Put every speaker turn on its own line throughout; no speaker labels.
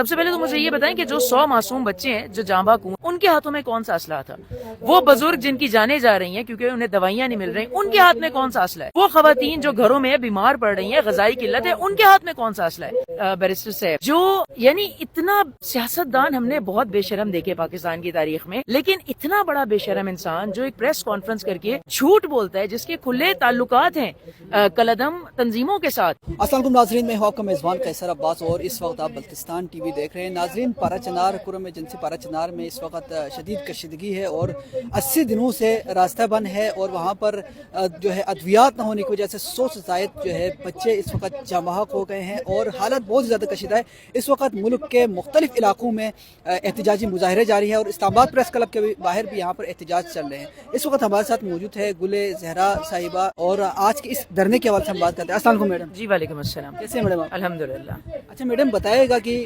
سب سے پہلے تو مجھے یہ بتائیں کہ جو 100 معصوم بچے ہیں جو جاں بحق ہوئے ان کے ہاتھوں میں کون سا اسلحہ تھا؟ وہ بزرگ جن کی جانیں جا رہی ہیں کیونکہ انہیں دوائیاں نہیں مل رہی ان کے ہاتھ میں کون سا اسلحہ ہے؟ وہ خواتین جو گھروں میں بیمار پڑ رہی ہیں، غذائی قلت ہے، ان کے ہاتھ میں کون سا اسلحہ ہے؟ بیرسٹر صاحب جو یعنی اتنا سیاستدان ہم نے بہت بے شرم دیکھے پاکستان کی تاریخ میں، لیکن اتنا بڑا بے شرم انسان جو ایک پریس کانفرنس کر کے جھوٹ بولتا ہے جس کے کھلے تعلقات ہیں کلعدم تنظیموں کے ساتھ۔
السلام علیکم ناظرین، میں ہوں آپ کا میزبان قیصر عباس اور اس وقت آپ بلتستان ٹی وی دیکھ رہے ہیں۔ ناظرین، پارا چنار قرم ایجنسی پارا چنار میں اس وقت شدید کشیدگی ہے اور 80 دنوں سے راستہ بند ہے اور وہاں پر جو ہے ادویات نہ ہونے کی وجہ سے 100 سے زائد جو ہے بچے اس وقت جاں بحق ہو گئے ہیں اور حالت بہت زیادہ کشیدہ ہے۔ اس وقت ملک کے مختلف علاقوں میں احتجاجی مظاہرے جاری ہیں اور اسلام آباد پریس کلب کے باہر بھی یہاں پر احتجاج چل رہے ہیں۔ اس وقت ہمارے ساتھ موجود ہے گل زہرا صاحبہ اور آج کے اس دھرنے کے حوالے سے ہم بات کرتے ہیں۔ السلام علیکم میڈم۔
جی وعلیکم السلام،
کیسے ہیں میڈم آپ؟
الحمدللہ۔
اچھا میڈم، بتائے گا کہ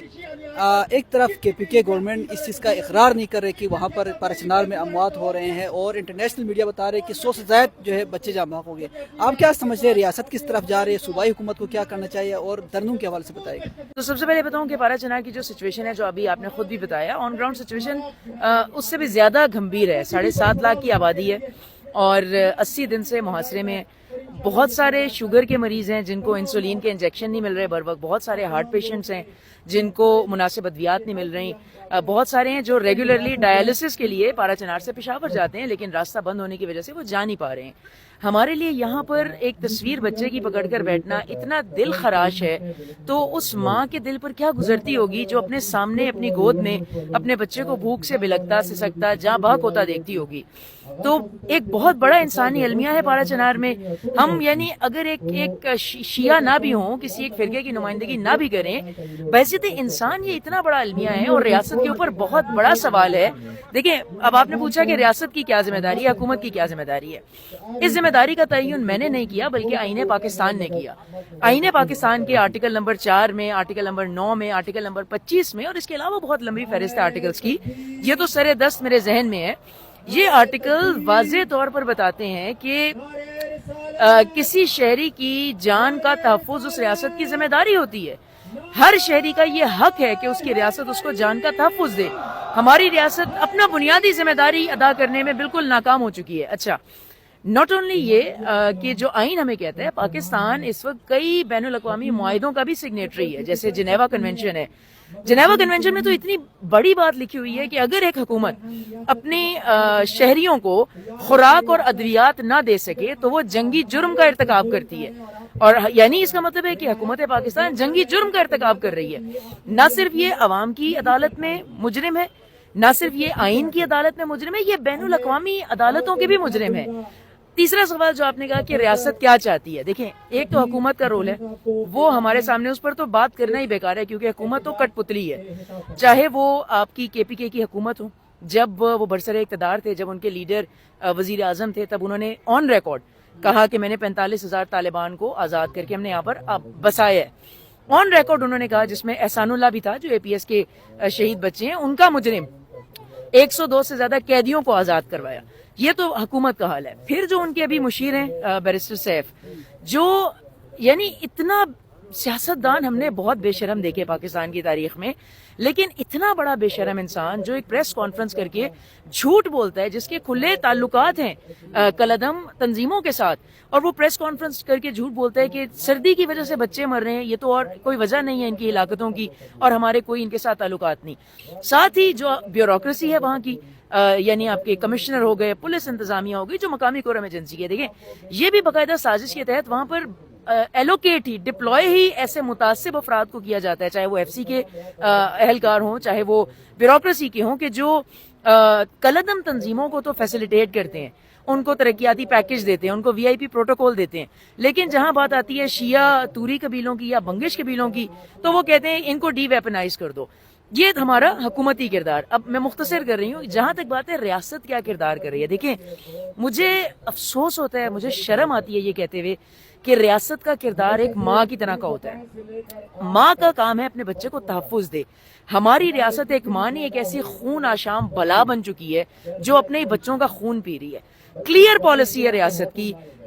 ایک طرف کے پی کے گورنمنٹ اس چیز کا اقرار نہیں کر رہے کہ وہاں پر پارا چنار میں اموات ہو رہے ہیں اور انٹرنیشنل میڈیا بتا رہے کہ 100 سے زائد جو ہے بچے جاں بحق ہو گئے، آپ کیا سمجھتے ہیں ریاست کس طرف جا رہی ہے؟ صوبائی حکومت کو کیا کرنا چاہیے اور دھرنوں کے حوالے سے بتائے گا۔
تو سب سے پہلے بتاؤں کہ پارا چنار کی جو سچویشن ہے، جو ابھی آپ نے خود بھی بتایا، آن گراؤنڈ سچویشن اس سے بھی زیادہ گھمبیر ہے۔ 7.5 لاکھ کی آبادی ہے اور 80 دن سے محاصرے میں، بہت سارے شوگر کے مریض ہیں جن کو انسولین کے انجیکشن نہیں مل رہے بر وقت، بہت سارے ہارٹ پیشنٹس ہیں جن کو مناسب ادویات نہیں مل رہی، بہت سارے ہیں جو ریگولرلی ڈائلسس کے لیے پارا چنار سے پشاور جاتے ہیں لیکن راستہ بند ہونے کی وجہ سے وہ جا نہیں پا رہے ہیں۔ ہمارے لیے یہاں پر ایک تصویر بچے کی پکڑ کر بیٹھنا اتنا دل خراش ہے، تو اس ماں کے دل پر کیا گزرتی ہوگی جو اپنے سامنے اپنی گود میں اپنے بچے کو بھوک سے بلکتا سسکتا جاں بحق ہوتا دیکھتی ہوگی۔ تو ایک بہت بڑا انسانی المیہ ہے پارا چنار میں۔ ہم یعنی اگر ایک شیعہ نہ بھی ہوں، کسی ایک فرقے کی نمائندگی نہ بھی کریں، بحیثیت انسان یہ اتنا بڑا المیہ ہے اور ریاست کے اوپر بہت بڑا سوال ہے۔ دیکھیں، اب آپ نے پوچھا کہ ریاست کی کیا ذمہ داری ہے، حکومت کی کیا ذمہ داری ہے۔ اس ذمہ داری کا تعین میں نے نہیں کیا بلکہ آئین پاکستان نے کیا۔ آئین پاکستان کے آرٹیکل نمبر 4 میں، آرٹیکل نمبر 9 میں، آرٹیکل نمبر 25 میں اور اس کے علاوہ بہت لمبی فہرست ہے آرٹیکلز کی، یہ تو سر دست میرے ذہن میں ہے۔ یہ آرٹیکل واضح طور پر بتاتے ہیں کہ کسی شہری کی جان کا تحفظ اس ریاست کی ذمہ داری ہوتی ہے۔ ہر شہری کا یہ حق ہے کہ اس کی ریاست اس کو جان کا تحفظ دے۔ ہماری ریاست اپنا بنیادی ذمہ داری ادا کرنے میں بالکل ناکام ہو چکی ہے۔ اچھا، ناٹ اونلی یہ کہ جو آئین ہمیں کہتا ہے، پاکستان اس وقت کئی بین الاقوامی معاہدوں کا بھی سگنیٹری ہے، جیسے جنیوا کنونشن ہے۔ جنیوا کنونشن میں تو اتنی بڑی بات لکھی ہوئی ہے کہ اگر ایک حکومت اپنی شہریوں کو خوراک اور ادویات نہ دے سکے تو وہ جنگی جرم کا ارتکاب کرتی ہے، اور یعنی اس کا مطلب ہے کہ حکومت پاکستان جنگی جرم کا ارتکاب کر رہی ہے۔ نہ صرف یہ عوام کی عدالت میں مجرم ہے، نہ صرف یہ آئین کی عدالت میں مجرم ہے، یہ بین الاقوامی عدالتوں کے بھی مجرم ہے۔ تیسرا سوال جو آپ نے کہا کہ ریاست کیا چاہتی ہے، دیکھیں، ایک تو حکومت کا رول ہے، وہ ہمارے سامنے، اس پر تو بات کرنا ہی بیکار ہے کیونکہ حکومت تو کٹ پتلی ہے۔ چاہے وہ آپ کی کے پی کے کی حکومت ہو، جب وہ برسر اقتدار تھے، جب ان کے لیڈر وزیر اعظم تھے، تب انہوں نے آن ریکارڈ کہا کہ میں نے 45,000 طالبان کو آزاد کر کے ہم نے یہاں پر بسایا ہے۔ آن ریکارڈ انہوں نے کہا، جس میں احسان اللہ بھی تھا جو اے پی ایس کے شہید بچے ہیں، ان کا مجرم 102 سے زیادہ قیدیوں کو آزاد کروایا۔ یہ تو حکومت کا حال ہے۔ پھر جو ان کے ابھی مشیر ہیں بیرسٹر سیف، جو یعنی اتنا سیاستدان ہم نے بہت بے شرم دیکھے پاکستان کی تاریخ میں، لیکن اتنا بڑا بے شرم انسان جو ایک پریس کانفرنس کر کے جھوٹ بولتا ہے جس کے کھلے تعلقات ہیں کلعدم تنظیموں کے ساتھ، اور وہ پریس کانفرنس کر کے جھوٹ بولتا ہے کہ سردی کی وجہ سے بچے مر رہے ہیں، یہ تو اور کوئی وجہ نہیں ہے ان کی ہلاکتوں کی اور ہمارے کوئی ان کے ساتھ تعلقات نہیں۔ ساتھ ہی جو بیوروکریسی ہے وہاں کی، یعنی آپ کے کمشنر ہو گئے، پولیس انتظامیہ ہو گئی جو مقامی قرم ایجنسی کے، دیکھیں یہ بھی باقاعدہ سازش کے تحت وہاں پر ایلوکیٹ ہی، ڈپلوائے ہی ایسے متعصب افراد کو کیا جاتا ہے، چاہے وہ ایف سی کے اہلکار ہوں، چاہے وہ بیوروکریسی کے ہوں، کہ جو کلعدم تنظیموں کو تو فیسیلیٹیٹ کرتے ہیں، ان کو ترقیاتی پیکج دیتے ہیں، ان کو وی آئی پی پروٹوکول دیتے ہیں، لیکن جہاں بات آتی ہے شیعہ توری قبیلوں کی یا بنگش قبیلوں کی تو وہ کہتے ہیں ان کو ڈی ویپنائز کر دو۔ یہ ہمارا حکومتی کردار۔ اب میں مختصر کر رہی ہوں، جہاں تک بات ہے ریاست کیا کردار کر رہی ہے، دیکھیں مجھے افسوس ہوتا ہے، مجھے شرم آتی ہے یہ کہتے ہوئے کہ ریاست کا کردار ایک ماں کی طرح کا ہوتا ہے۔ ماں کا کام ہے اپنے بچے کو تحفظ دے۔ ہماری ریاست ایک ماں نہیں، ایک ایسی خون آشام بلا بن چکی ہے جو اپنے ہی بچوں کا خون پی رہی ہے۔ کلیئر پالیسی ہے ریاست کی،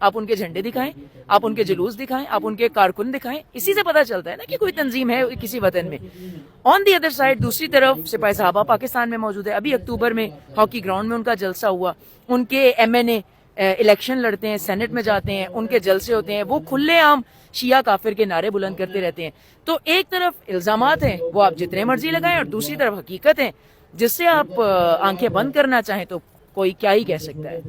آپ ان کے جھنڈے دکھائیں, آپ ان کے جلوس دکھائیں, آپ ان کے کارکن دکھائیں, اسی سے پتہ چلتا ہے نا کہ کوئی تنظیم ہے کسی وطن میں. آن دی ادر سائڈ دوسری طرف سپاہی صحابہ پاکستان میں موجود ہے. ابھی اکتوبر میں ہاکی گراؤنڈ میں ان کا جلسہ ہوا, ان کے ایم این اے الیکشن لڑتے ہیں, سینٹ میں جاتے ہیں, ان کے جلسے ہوتے ہیں, وہ کھلے عام شیعہ کافر کے نعرے بلند کرتے رہتے ہیں. تو ایک طرف الزامات ہیں وہ آپ جتنے مرضی لگائیں, اور دوسری طرف حقیقت ہے جس سے آپ آنکھیں بند کرنا چاہیں تو کوئی کیا ہی کہہ سکتا ہے.